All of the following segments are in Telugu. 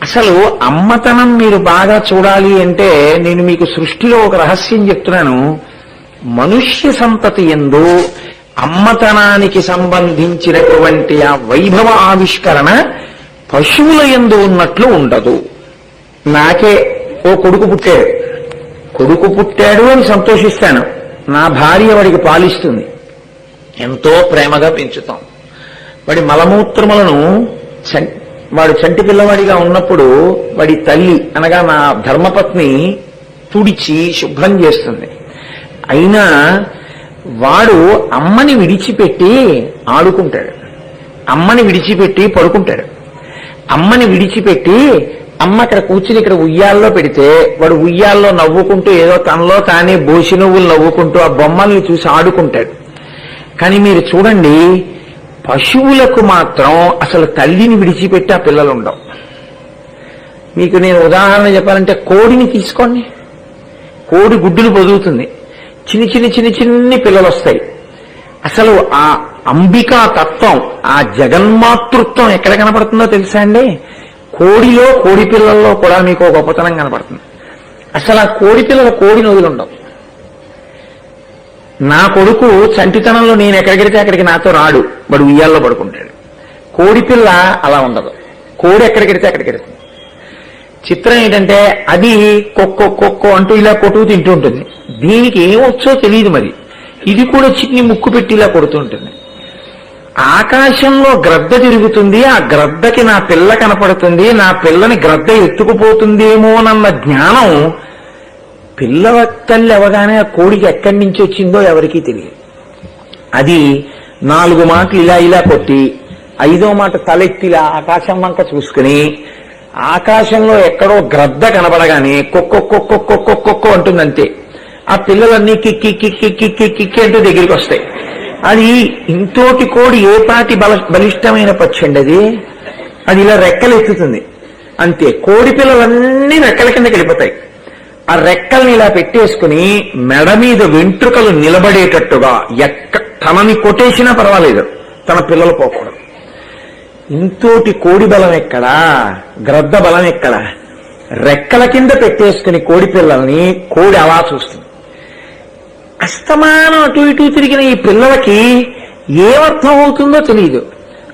అసలు అమ్మతనం మీరు బాగా చూడాలి అంటే నేను మీకు సృష్టిలో ఒక రహస్యం చెప్తున్నాను. మనుష్య సంతతి యందు అమ్మతనానికి సంబంధించినటువంటి ఆ వైభవ ఆవిష్కరణ పశువుల యందు ఉన్నట్లు ఉండదు. నాకే కొడుకు పుట్టాడు అని సంతోషిస్తాను. నా భార్య వాడికి పాలిస్తుంది, ఎంతో ప్రేమగా పెంచుతాం. వాడి మలమూత్రములను వాడు చంటి పిల్లవాడిగా ఉన్నప్పుడు వాడి తల్లి అనగా నా ధర్మపత్ని తుడిచి శుభ్రం చేస్తుంది. అయినా వాడు అమ్మని విడిచిపెట్టి ఆడుకుంటాడు, అమ్మని విడిచిపెట్టి పడుకుంటాడు. అమ్మని విడిచిపెట్టి అమ్మ ఇక్కడ కూర్చుని ఇక్కడ ఉయ్యాల్లో పెడితే వాడు ఉయ్యాల్లో నవ్వుకుంటూ ఏదో తనలో తానే బోసి నువ్వులు నవ్వుకుంటూ ఆ బొమ్మల్ని చూసి ఆడుకుంటాడు. కానీ మీరు చూడండి, పశువులకు మాత్రం అసలు తల్లిని విడిచిపెట్టి ఆ పిల్లలు ఉండవు. మీకు నేను ఉదాహరణ చెప్పాలంటే కోడిని తీసుకోండి. కోడి గుడ్డులు పొదుగుతుంది, చిన్ని పిల్లలు వస్తాయి. అసలు ఆ అంబికా తత్వం, ఆ జగన్మాతృత్వం ఎక్కడ కనపడుతుందో తెలుసా అండి? కోడిలో, కోడి పిల్లల్లో కూడా మీకు గొప్పతనం కనపడుతుంది. అసలు ఆ కోడి పిల్లల కోడిని వదిలుండవు. నా కొడుకు చంటితనంలో నేను ఎక్కడికెడితే అక్కడికి నాతో రాడు, వాడు ఉయ్యాల్లో పడుకుంటాడు. కోడి పిల్ల అలా ఉండదు, కోడి ఎక్కడికెడితే అక్కడికి వెళ్తుంది. చిత్రం ఏంటంటే అది కొక్కో అంటూ ఇలా కొట్టుకు తింటూ ఉంటుంది. దీనికి ఏమొచ్చో తెలియదు, మరి ఇది కూడా చిన్ని ముక్కు పెట్టి ఇలా కొడుతూ ఉంటుంది. ఆకాశంలో గ్రద్ద తిరుగుతుంది, ఆ గ్రద్దకి నా పిల్ల కనపడుతుంది, నా పిల్లని గ్రద్ద ఎత్తుకుపోతుందేమోనన్న జ్ఞానం పిల్లవ తల్లి అవగానే ఆ కోడికి ఎక్కడి నుంచి వచ్చిందో ఎవరికీ తెలియదు. అది 4 మాటలు ఇలా కొట్టి 5వ మాట తలెత్తిలా ఆకాశం వంక చూసుకుని ఆకాశంలో ఎక్కడో గ్రద్ద కనబడగానే కొక్కో అంటుందంతే. ఆ పిల్లలన్నీ కిక్కి అంటూ దగ్గరికి వస్తాయి. అది ఇంతోటి కోడి ఏ పాటి బలిష్టమైన పక్షి అండి అది ఇలా రెక్కలు ఎత్తుతుంది అంతే. కోడి పిల్లలన్నీ రెక్కల కిందకి వెళ్ళిపోతాయి. ఆ రెక్కల్ని ఇలా పెట్టేసుకుని మెడ మీద వెంట్రుకలు నిలబడేటట్టుగా తనని కొట్టేసినా పర్వాలేదు, తన పిల్లలు పోకూడదు. ఇంతోటి కోడి బలం ఎక్కడా, గ్రద్ద బలం ఎక్కడా? రెక్కల కింద పెట్టేసుకుని కోడి పిల్లల్ని కోడి అలా చూస్తుంది. అస్తమానం అటు ఇటు తిరిగిన ఈ పిల్లలకి ఏమర్థం అవుతుందో తెలియదు.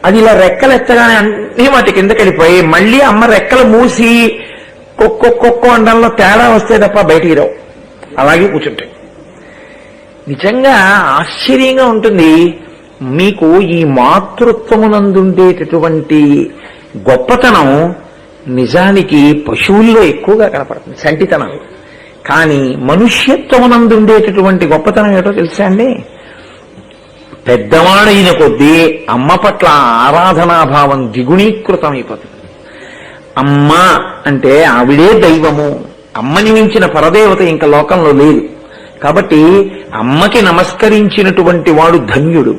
అది ఇలా రెక్కలు ఎత్తగానే అన్ని వాటి కిందకి వెళ్ళిపోయి మళ్ళీ అమ్మ రెక్కలు మూసి కొక్కో అండంలో తేడా వస్తే తప్ప బయటికి రావు, అలాగే కూర్చుంటాయి. నిజంగా ఆశ్చర్యంగా ఉంటుంది. మీకు ఈ మాతృత్వమునందుండేటటువంటి గొప్పతనం నిజానికి పశువుల్లో ఎక్కువగా కనపడుతుంది, సంటితనం. కానీ మనుష్యత్వమునందుండేటటువంటి గొప్పతనం ఏటో తెలుసా అండి? పెద్దవాడైన కొద్దీ అమ్మ పట్ల ఆరాధనాభావం ద్విగుణీకృతమైపోతుంది. అమ్మ అంటే ఆవిడే దైవము, అమ్మని మించిన పరదేవత ఇంకా లోకంలో లేదు. కాబట్టి అమ్మకి నమస్కరించినటువంటి వాడు ధన్యుడు.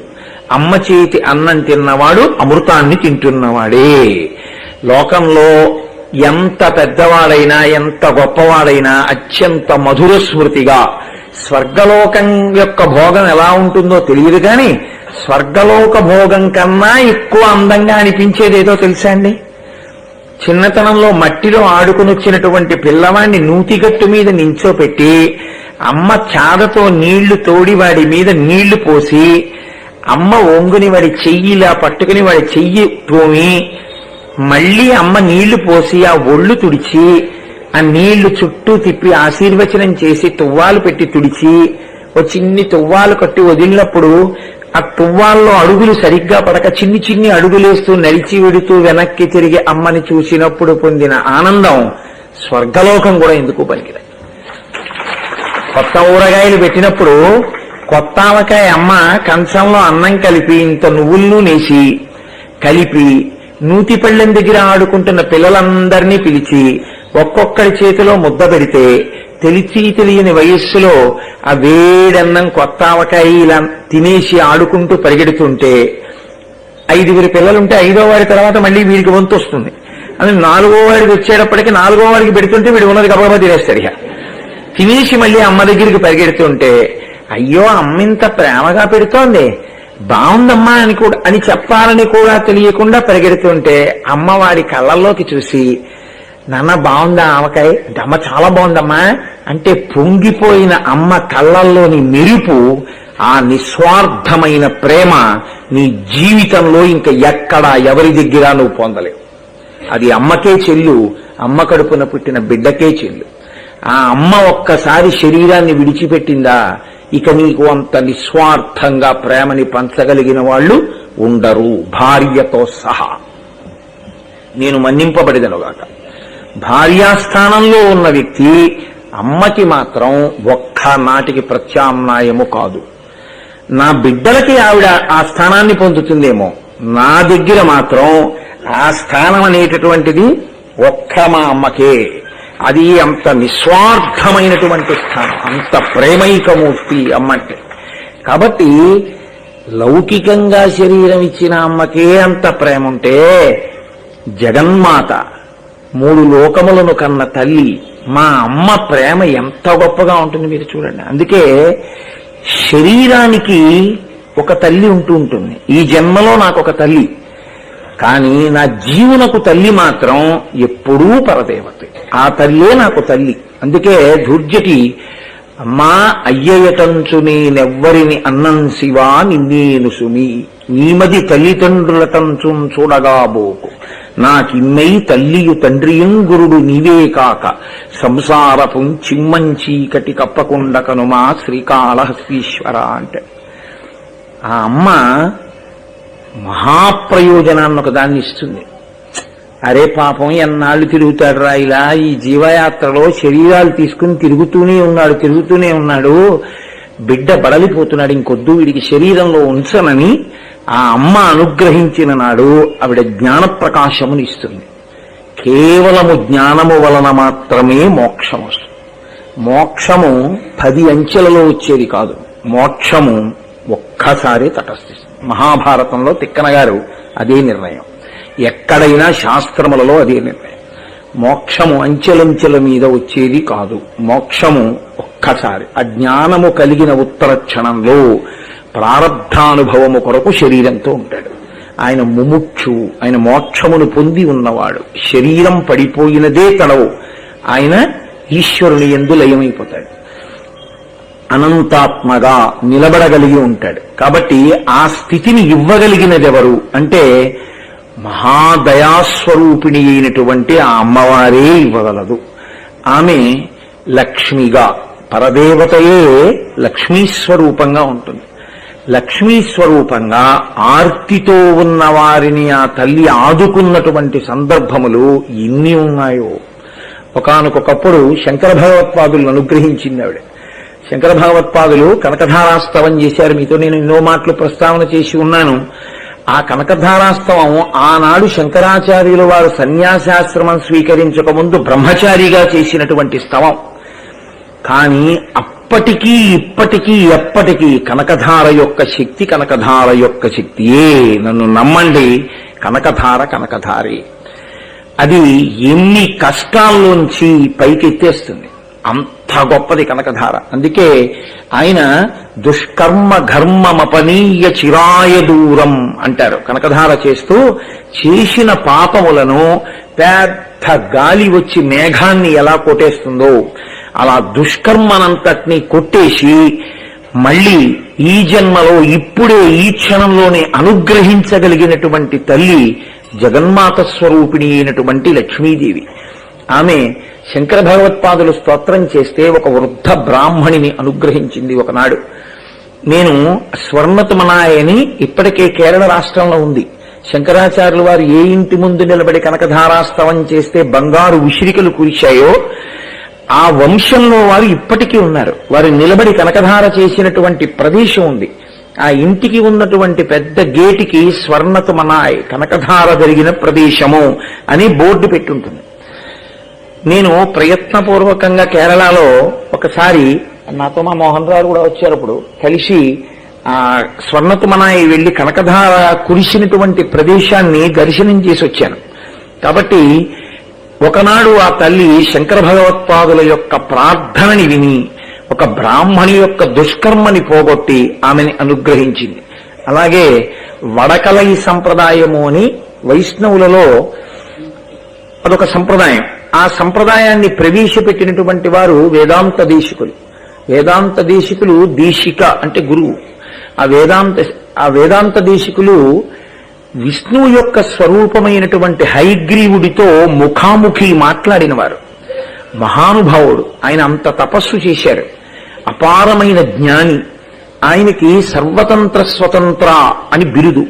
అమ్మ చేతి అన్నం తిన్నవాడు అమృతాన్ని తింటున్నవాడే. లోకంలో ఎంత పెద్దవాడైనా ఎంత గొప్పవాడైనా అత్యంత మధుర స్మృతిగా స్వర్గలోకం యొక్క భోగం ఎలా ఉంటుందో తెలియదు, కానీ స్వర్గలోక భోగం కన్నా ఎక్కువ అందంగా అనిపించేదేదో తెలుసా అండి? చిన్నతనంలో మట్టిలో ఆడుకుని వచ్చినటువంటి పిల్లవాడిని నూతిగట్టు మీద నించోపెట్టి అమ్మ చాదతో నీళ్లు తోడి వాడి మీద నీళ్లు పోసి అమ్మ ఒంగుని వాడి చెయ్యిలా పట్టుకుని వాడి చెయ్యి తోమి మళ్లీ అమ్మ నీళ్లు పోసి ఆ ఒళ్ళు తుడిచి ఆ నీళ్లు చుట్టూ తిప్పి ఆశీర్వచనం చేసి తువ్వాలు పెట్టి తుడిచి ఓ చిన్ని తువ్వాలు కట్టి వదిలినప్పుడు ఆ తువ్వాల్లో అడుగులు సరిగ్గా పడక చిన్ని అడుగులేస్తూ నడిచి వెడుతూ వెనక్కి తిరిగి అమ్మని చూసినప్పుడు పొందిన ఆనందం స్వర్గలోకం కూడా ఎందుకు పనికిరాదు. కొత్త ఊరగాయలు పెట్టినప్పుడు కొత్త ఆవకాయ అమ్మ కంచంలో అన్నం కలిపి ఇంత నువ్వులను నేసి కలిపి నూతి పళ్ళెం దగ్గర ఆడుకుంటున్న పిల్లలందరినీ పిలిచి ఒక్కొక్కడి చేతిలో ముద్ద పెడితే తెలియని వయస్సులో ఆ వేడన్నం కొత్త ఆవకాయ ఇలా తినేసి ఆడుకుంటూ పరిగెడుతుంటే 5 పిల్లలుంటే 5వ వాడి తర్వాత మళ్ళీ వీడికి వంతు వస్తుంది. అని 4వ వాడికి వచ్చేటప్పటికి 4వ వాడికి పెడుతుంటే వీడు ఉన్నది గబగబా తినేస్తాడు. ఇక తినేసి మళ్ళీ అమ్మ దగ్గరికి పరిగెడుతుంటే అయ్యో అమ్మ ఇంత ప్రేమగా పెడుతోంది, బాగుందమ్మా అని చెప్పాలని కూడా తెలియకుండా పరిగెడుతుంటే అమ్మవాడి కళ్ళల్లోకి చూసి నాన్న బాగుందా ఆవకాయ అంటే అమ్మ చాలా బాగుందమ్మా అంటే పొంగిపోయిన అమ్మ కళ్ళల్లోని మెరుపు, ఆ నిస్వార్థమైన ప్రేమ నీ జీవితంలో ఇంకా ఎక్కడా ఎవరి దగ్గర నువ్వు పొందలేవు. అది అమ్మకే చెల్లు, అమ్మ కడుపున పుట్టిన బిడ్డకే చెల్లు. ఆ అమ్మ ఒక్కసారి శరీరాన్ని విడిచిపెట్టిందా ఇక నీకు అంత నిస్వార్థంగా ప్రేమని పంచగలిగిన వాళ్ళు ఉండరు, భార్యతో సహా. నేను మన్నింపబడిదనుగాక. భార్యాస్థానంలో ఉన్న వ్యక్తి అమ్మకి మాత్రం ఒక్క నాటికి ప్రత్యామ్నాయము కాదు. నా బిడ్డలకి ఆవిడ ఆ స్థానాన్ని పొందుతుందేమో, నా దగ్గర మాత్రం ఆ స్థానం అనేటటువంటిది ఒక్క మా అమ్మకే. అది అంత నిస్వార్థమైనటువంటి స్థానం, అంత ప్రేమైకమూర్తి అమ్మంటే. కాబట్టి లౌకికంగా శరీరం ఇచ్చిన అమ్మకే అంత ప్రేమ ఉంటే, జగన్మాత 3 లోకములను కన్న తల్లి మా అమ్మ ప్రేమ ఎంత గొప్పగా ఉంటుంది మీరు చూడండి. అందుకే శరీరానికి ఒక తల్లి ఉంటూ ఉంటుంది. ఈ జన్మలో నాకు ఒక తల్లి, కానీ నా జీవునకు తల్లి మాత్రం ఎప్పుడూ పరదేవతే. ఆ తల్లే నాకు తల్లి. అందుకే ధూర్జటి అమ్మా అయ్యయటంచు నేనెవ్వరిని అన్నం శివా నిన్నేను సుమి, నీమది తల్లిదండ్రులటంచు చూడగాబోకు, నాకిన్నై తల్లియు తండ్రియం గురుడు నీవే కాక, సంసారపు చిమ్మంచీకటి కప్పకుండ కనుమా శ్రీకాళహస్తీశ్వర అంటే. ఆ అమ్మ మహాప్రయోజనాన్ని ఒక దాన్ని ఇస్తుంది. అరే పాపం ఎన్నాళ్ళు తిరుగుతాడు రా ఇలా, ఈ జీవయాత్రలో శరీరాలు తీసుకుని తిరుగుతూనే ఉన్నాడు, బిడ్డ బడలిపోతున్నాడు, ఇంకొద్దు వీడికి శరీరంలో ఉంచనని ఆ అమ్మ అనుగ్రహించిన నాడు ఆవిడ జ్ఞాన ప్రకాశముని ఇస్తుంది. కేవలము జ్ఞానము వలన మాత్రమే మోక్షం వస్తుంది. మోక్షము 10 అంచెలలో వచ్చేది కాదు, మోక్షము ఒక్కసారి తటస్థిస్తుంది. మహాభారతంలో తిక్కన గారు అదే నిర్ణయం, ఎక్కడైనా శాస్త్రములలో అదే నిర్ణయం. మోక్షము అంచెలంచెల మీద వచ్చేది కాదు, మోక్షము ఒక్కసారి. అజ్ఞానము కలిగిన ఉత్తర క్షణంలో ప్రారబ్ధానుభవము కొరకు శరీరంతో ఉంటాడు. ఆయన ముముక్షు, ఆయన మోక్షమును పొంది ఉన్నవాడు. శరీరం పడిపోయినదే తడవు, ఆయన ఈశ్వరుని యందు లయమైపోతాడు, అనంతాత్మగా నిలబడగలిగి ఉంటాడు. కాబట్టి ఆ స్థితిని ఇవ్వగలిగినదెవరు అంటే మహాదయాస్వరూపిణి అయినటువంటి ఆ అమ్మవారే ఇవ్వగలదు. ఆమె లక్ష్మిగా, పరదేవతయే లక్ష్మీస్వరూపంగా ఉంటుంది. లక్ష్మీస్వరూపంగా ఆర్తితో ఉన్న వారిని ఆ తల్లి ఆదుకున్నటువంటి సందర్భములు ఎన్ని ఉన్నాయో. ఒకానొకప్పుడు శంకర భగవత్పాదులను అనుగ్రహించింది ఆవిడ. శంకర భగవత్పాదులు కనకధారాస్తవం చేశారు. మీతో నేను ఎన్నో మాటలు ప్రస్తావన చేసి ఉన్నాను. ఆ కనకధారాస్తవం ఆనాడు శంకరాచార్యులు వారు సన్యాసాశ్రమం స్వీకరించక ముందు బ్రహ్మచారిగా చేసినటువంటి స్తవం. కానీ అప్పటికీ ఇప్పటికీ ఎప్పటికీ కనకధార యొక్క శక్తి, కనకధార యొక్క శక్తియే. నన్ను నమ్మండి, కనకధార కనకధారే. అది ఎన్ని కష్టాల్లోంచి పైకెత్తేస్తుంది, అంత గొప్పది కనకధార. అందుకే ఆయన దుష్కర్మ ఘర్మమపనీయ చిరాయ దూరం అంటారు. కనకధార చేస్తూ చేసిన పాపములను పెద్ద గాలి వచ్చి మేఘాన్ని ఎలా కొట్టేస్తుందో అలా దుష్కర్మనంతటినీ కొట్టేసి మళ్ళీ ఈ జన్మలో ఇప్పుడే ఈ క్షణంలోనే అనుగ్రహించగలిగినటువంటి తల్లి జగన్మాత స్వరూపిణి అయినటువంటి లక్ష్మీదేవి. ఆమె శంకర భగవత్పాదులు స్తోత్రం చేస్తే ఒక వృద్ధ బ్రాహ్మణిని అనుగ్రహించింది ఒకనాడు. నేను స్వర్ణతుమనాయని ఇప్పటికే కేరళ రాష్ట్రంలో ఉంది. శంకరాచార్యులు వారు ఏ ఇంటి ముందు నిలబడి కనకధారాస్తవం చేస్తే బంగారు విశ్రికలు కురిశాయో ఆ వంశంలో వారు ఇప్పటికీ ఉన్నారు. వారు నిలబడి కనకధార చేసినటువంటి ప్రదేశం ఉంది. ఆ ఇంటికి ఉన్నటువంటి పెద్ద గేటుకి స్వర్ణతుమనాయ్, కనకధార జరిగిన ప్రదేశము అని బోర్డు పెట్టుంటుంది. నేను ప్రయత్నపూర్వకంగా కేరళలో ఒకసారి నాతో మా మోహన్ రావు కూడా వచ్చారు. అప్పుడు కలిసి ఆ స్వర్ణతుమనాయి వెళ్లి కనకధార కురిసినటువంటి ప్రదేశాన్ని దర్శనం చేసి వచ్చాను. కాబట్టి ఒకనాడు ఆ తల్లి శంకర భగవత్పాదుల యొక్క ప్రార్థనని విని ఒక బ్రాహ్మణి యొక్క దుష్కర్మని పోగొట్టి ఆమెని అనుగ్రహించింది. అలాగే వడకలై సంప్రదాయము అని వైష్ణవులలో అదొక సంప్రదాయం. ఆ సంప్రదాయాన్ని ప్రవేశపెట్టినటువంటి వారు వేదాంత దేశికులు. వేదాంత దేశికులు దేశిక అంటే గురువు. ఆ వేదాంత దేశికులు విష్ణువు యొక్క స్వరూపమైనటువంటి హయగ్రీవుడితో ముఖాముఖి మాట్లాడినవారు. మహానుభావుడు. ఆయన అంత తపస్సు చేశారు. అపారమైన జ్ఞాని. ఆయనకి సర్వతంత్ర స్వతంత్ర అని బిరుదు.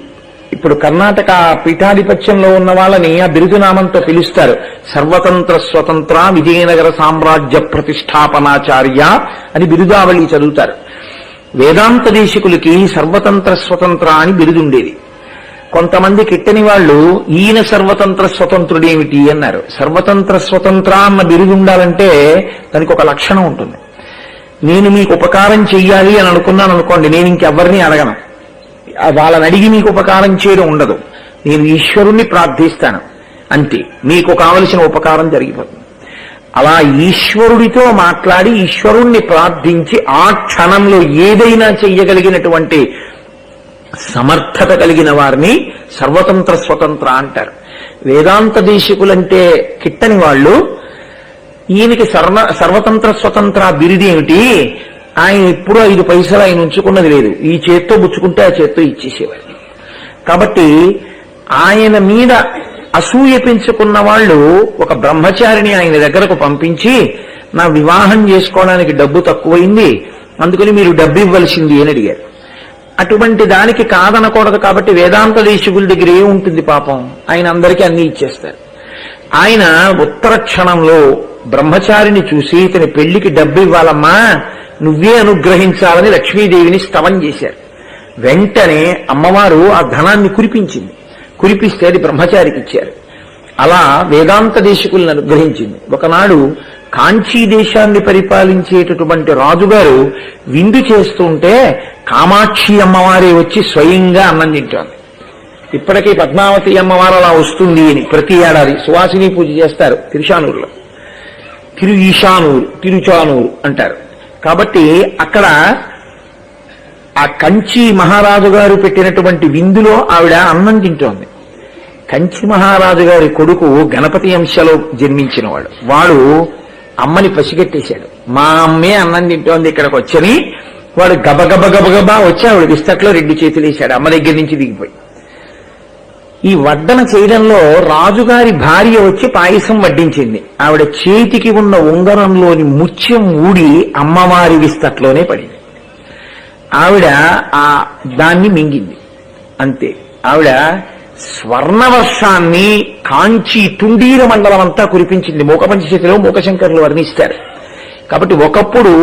ఇప్పుడు కర్ణాటక పీఠాధిపత్యంలో ఉన్న వాళ్ళని ఆ బిరుదునామంతో పిలుస్తారు. సర్వతంత్ర స్వతంత్ర విజయనగర సామ్రాజ్య ప్రతిష్టాపనాచార్య అని బిరుదావళి చదువుతారు. వేదాంత దేశికులకి సర్వతంత్ర స్వతంత్ర అని బిరుదుండేది. కొంతమంది కిట్టని వాళ్ళు ఈయన సర్వతంత్ర స్వతంత్రుడేమిటి అన్నారు. సర్వతంత్ర స్వతంత్ర అన్న బిరుదు ఉండాలంటే దానికి ఒక లక్షణం ఉంటుంది. నేను మీకు ఉపకారం చెయ్యాలి అని అనుకున్నాను అనుకోండి, నేను ఇంకెవ్వరిని అడగను. వాళ్ళని అడిగి మీకు ఉపకారం చేయడం ఉండదు. నేను ఈశ్వరుణ్ణి ప్రార్థిస్తాను, అంతే. మీకు కావలసిన ఉపకారం జరిగిపోతుంది. అలా ఈశ్వరుడితో మాట్లాడి ఈశ్వరుణ్ణి ప్రార్థించి ఆ క్షణంలో ఏదైనా చెయ్యగలిగినటువంటి సమర్థత కలిగిన వారిని సర్వతంత్ర స్వతంత్ర అంటారు. వేదాంత దేశికులంటే కిట్టని వాళ్ళు. ఈయనకి సర్వతంత్ర స్వతంత్ర బిరుదేమిటి? ఆయన ఎప్పుడూ 5 పైసలు ఆయన ఉంచుకున్నది లేదు. ఈ చేత్తో పుచ్చుకుంటే ఆ చేత్తో ఇచ్చేసేవారు. కాబట్టి ఆయన మీద అసూయ పెంచుకున్న వాళ్ళు ఒక బ్రహ్మచారిని ఆయన దగ్గరకు పంపించి, నా వివాహం చేసుకోవడానికి డబ్బు తక్కువైంది, అందుకని మీరు డబ్బు ఇవ్వాల్సింది అని అడిగారు. అటువంటి దానికి కాదనకూడదు. కాబట్టి వేదాంత దేశికుల దగ్గర ఏముంటుంది పాపం, ఆయన అందరికీ అన్ని ఇచ్చేస్తారు. ఆయన ఉత్తర క్షణంలో బ్రహ్మచారిని చూసి, ఇతని పెళ్లికి డబ్బు ఇవ్వాలమ్మా, నువ్వే అనుగ్రహించాలని లక్ష్మీదేవిని స్తవం చేశారు. వెంటనే అమ్మవారు ఆ ధనాన్ని కురిపించింది. కురిపిస్తే అది బ్రహ్మచారికి ఇచ్చారు. అలా వేదాంత దేశికులను అనుగ్రహించింది. ఒకనాడు కాంచీ దేశాన్ని పరిపాలించేటటువంటి రాజుగారు విందు చేస్తుంటే కామాక్షి అమ్మవారే వచ్చి స్వయంగా అన్నం తింటోంది. ఇప్పటికీ పద్మావతి అమ్మవారు అలా వస్తుంది అని ప్రతి ఏడాది సువాసిని పూజ చేస్తారు తిరుచానూరులో. తిరుచానూరు అంటారు. కాబట్టి అక్కడ ఆ కంచి మహారాజు గారు పెట్టినటువంటి విందులో ఆవిడ అన్నం తింటోంది. కంచి మహారాజు గారి కొడుకు గణపతి అంశలో జన్మించినవాడు. వాడు అమ్మని పసిగట్టేశాడు. మా అమ్మే అన్నం తింటోంది ఇక్కడికి వచ్చని వాడు గబగబా వచ్చి ఆవిడ విస్తట్లో 2 చేతులు వేశాడు. అమ్మ దగ్గర నుంచి దిగిపోయి. ఈ వడ్డన చేయడంలో రాజుగారి భార్య వచ్చి పాయసం వడ్డించింది. ఆవిడ చేతికి ఉన్న ఉంగరంలోని ముత్యం ఊడి అమ్మవారి విస్తట్లోనే పడింది. ఆవిడ ఆ దాన్ని మింగింది. అంతే. ఆవిడ స్వర్ణవర్షాన్ని కాంచి తుండీర మండలం అంతా కురిపించింది. మూకపంచశతిలో మూకశంకరులు వర్ణిస్తారు. కాబట్టి ఒకప్పుడు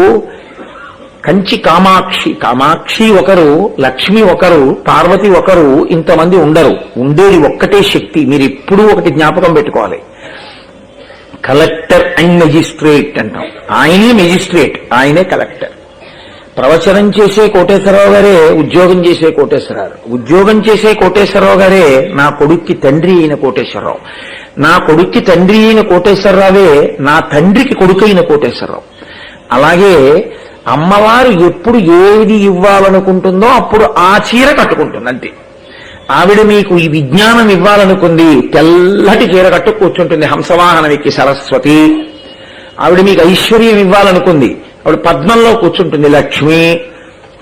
కంచి కామాక్షి ఒకరు, లక్ష్మి ఒకరు, పార్వతి ఒకరు, ఇంతమంది ఉండరు. ఉండేది ఒక్కటే శక్తి. మీరు ఎప్పుడూ ఒకటి జ్ఞాపకం పెట్టుకోవాలి. కలెక్టర్ అండ్ మెజిస్ట్రేట్ అంటాం. ఆయనే మెజిస్ట్రేట్, ఆయనే కలెక్టర్. ప్రవచనం చేసే కోటేశ్వరరావు గారే ఉద్యోగం చేసే కోటేశ్వరరావు. ఉద్యోగం చేసే కోటేశ్వరరావు గారే నా కొడుక్కి తండ్రి అయిన కోటేశ్వరరావు. నా కొడుక్కి తండ్రి అయిన కోటేశ్వరరావే నా తండ్రికి కొడుకైన కోటేశ్వరరావు. అలాగే అమ్మవారు ఎప్పుడు ఏది ఇవ్వాలనుకుంటుందో అప్పుడు ఆ చీర కట్టుకుంటుంది. అంతే. ఆవిడ మీకు ఈ విజ్ఞానం ఇవ్వాలనుకుంది, తెల్లటి చీర కట్టు కూర్చుంటుంది హంసవాహనం ఎక్కి సరస్వతి. ఆవిడ మీకు ఐశ్వర్యం ఇవ్వాలనుకుంది, ఆవిడ పద్మంలో కూర్చుంటుంది లక్ష్మి.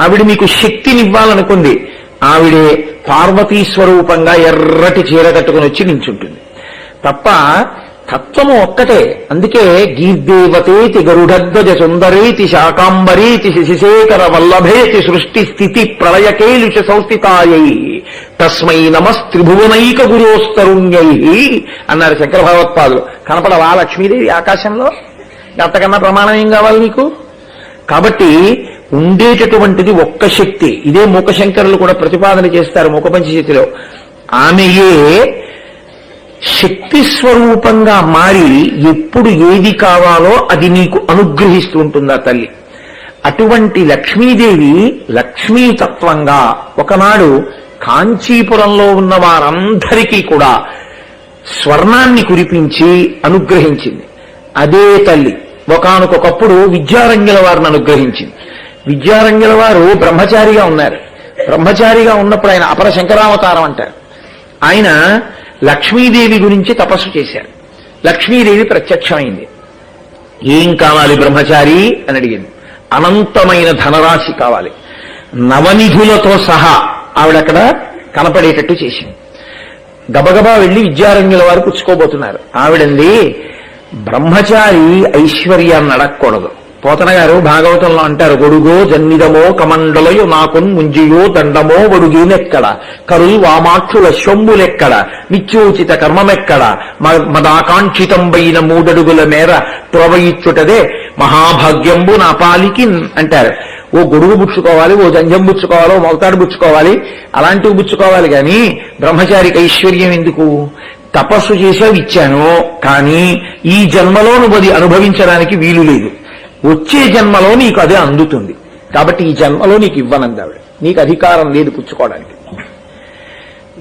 ఆవిడ మీకు శక్తిని ఇవ్వాలనుకుంది, ఆవిడే పార్వతీ స్వరూపంగా ఎర్రటి చీర కట్టుకుని వచ్చి నించుంటుంది. తప్ప తత్వము ఒక్కటే. అందుకే గీర్దేవతేతి గరుడధ్వజ సుందరేతి శాకాంబరేతి శశిశేఖర వల్లభేతి సృష్టి స్థితి ప్రళయకేలుష సంస్థితాయై తస్మై నమస్త్రిభువనైక గురోస్తరుణ్యై అన్నారు శంకర భగవత్పాదులు. కనపడవా లక్ష్మీదేవి ఆకాశంలో? అంతకన్నా ప్రమాణం ఏం కావాలి నీకు? కాబట్టి ఉండేటటువంటిది ఒక్క శక్తి. ఇదే మూకశంకరులు కూడా ప్రతిపాదన చేస్తారు మూకపంచశతిలో. ఆమెయే శక్తి స్వరూపంగా మారి ఎప్పుడు ఏది కావాలో అది నీకు అనుగ్రహిస్తూ ఉంటుందా తల్లి. అటువంటి లక్ష్మీదేవి లక్ష్మీతత్వంగా ఒకనాడు కాంచీపురంలో ఉన్న వారందరికీ కూడా స్వర్ణాన్ని కురిపించి అనుగ్రహించింది. అదే తల్లి ఒకానొకప్పుడు విద్యారణ్యుల వారిని అనుగ్రహించింది. విద్యారణ్యుల వారు బ్రహ్మచారిగా ఉన్నారు. బ్రహ్మచారిగా ఉన్నప్పుడు ఆయన అపర శంకరావతారం అంటారు. ఆయన లక్ష్మీదేవి గురించి తపస్సు చేశారు. లక్ష్మీదేవి ప్రత్యక్షమైంది. ఏం కావాలి బ్రహ్మచారి అని అడిగింది. అనంతమైన ధనరాశి కావాలి, నవనిధులతో సహా ఆవిడక్కడ కనపడేటట్టు చేసింది. గబగబా వెళ్లి విద్యారణ్యుల వారు పుచ్చుకోబోతున్నారు. ఆవిడంది, బ్రహ్మచారి ఐశ్వర్యాన్ని అడగకూడదు. పోతన గారు భాగవతంలో అంటారు, గొడుగో జన్నిదమో కమండలయో నాకున్ ముంజియో దండమో వడుగీనెక్కడ కరుల్ వామాక్షుల శొంబులెక్కడ నిత్యోచిత కర్మమెక్కడ మదాకాంక్షితంబైన మూడడుగుల మేర త్రవయిచ్చుటదే మహాభాగ్యంబు నా పాలికి అంటారు. ఓ గొడుగు పుచ్చుకోవాలి, ఓ జంజం పుచ్చుకోవాలి, ఓ మొలతాడు పుచ్చుకోవాలి, అలాంటివి పుచ్చుకోవాలి. కానీ బ్రహ్మచారికి ఐశ్వర్యం ఎందుకు? తపస్సు చేసేవి ఇచ్చాను, కానీ ఈ జన్మలో నువ్వు అది అనుభవించడానికి వీలు లేదు. వచ్చే జన్మలో నీకు అదే అందుతుంది. కాబట్టి ఈ జన్మలో నీకు ఇవ్వనంది ఆవిడ. నీకు అధికారం లేదు పుచ్చుకోవడానికి.